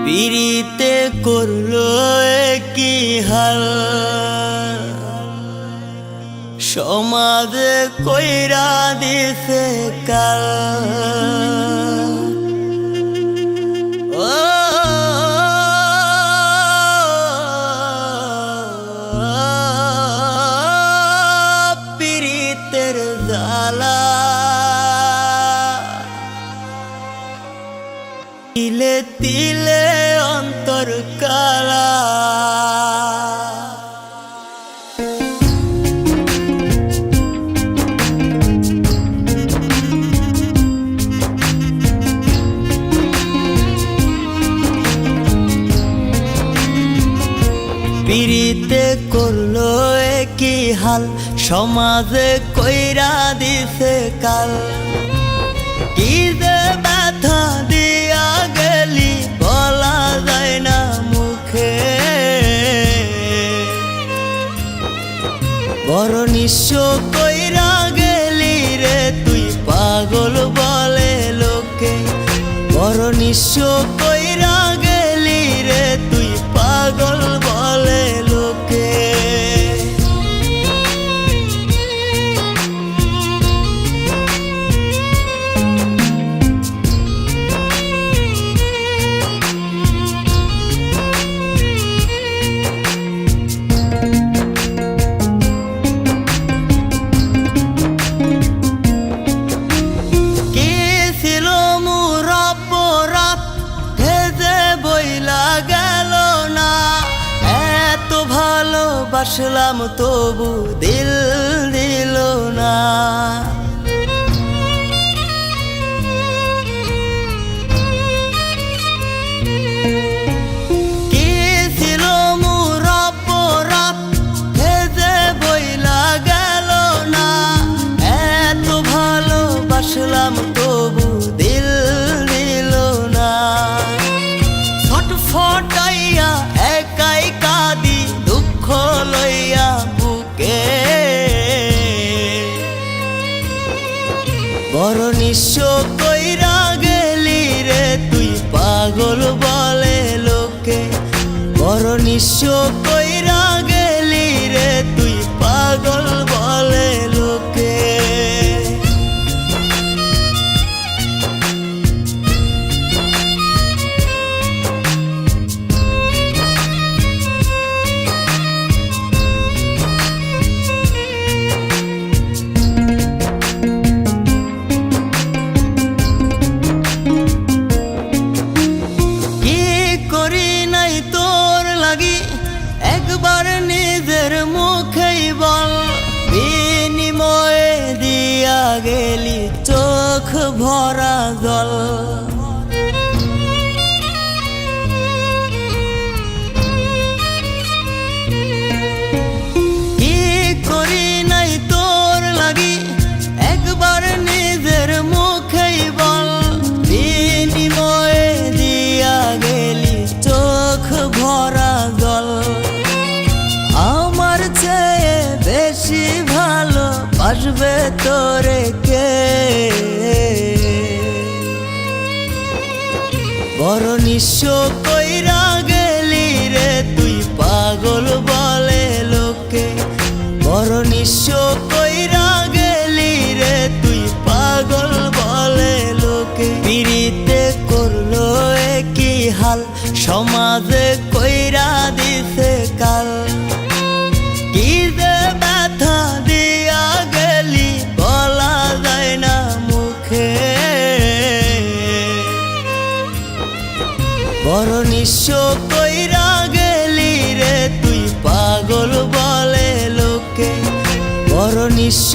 পিরিতে করলো কি হাল, সমাজে কইরা দিছে কাল। পিরিতের জ্বালা তিলে তিলে অন্তর কালা। পিরিতে করলো কি হাল, সমাজে কইরা দিছে কাল। কি যে ব্যথা দিয়া গেলি বলা যায় না মুখে, বড় নিঃস্ব কইরা গেলি রে তুই পাগল বলে লোকে। বড় নিঃস্ব কইরা গেলি রে তুই পাগল বলে লোকে। ভালোবাসলাম তবু দিল দিল না, কি ছিল মোর অপরাধ যে বইলা গেল না। এত ভালোবাসলাম তবু দিল দিল না। ছটফটাইয়া একাই কাঁদি দুঃখ লইয়া বুকে, বড় নিঃস্ব কইরা গেলি রে তুই পাগল বলে লোকে। বড় নিঃস্ব কইরা গেলি রে তুই পাগল বলে লোকে। একবার নিজের মুখেই বল, বিনিময়ে দিয়া গেলি চোখ ভরা জল। কি করি নাই তোর লাগি একবার নিজের মুখেই বল, বিনিময়ে দিয়া গেলি চোখ ভরা জল। আমার চেয়ে বেশি ভালো বাসবে তোরে কে, বড় নিঃস্ব কইরা গেলি রে তুই পাগল বলে লোকে। বড় নিঃস্ব কইরা গেলি রে তুই পাগল বলে লোকে। পিরিতে করলো কি হাল, সমাজে কইরা দিছে কাল। কি যে ব্যথা দিয়া গেলি বলা যায় না মুখে, বড় নিঃস্ব কইরা গেলি রে তুই পাগল বলে লোকে। বড় নিঃস্ব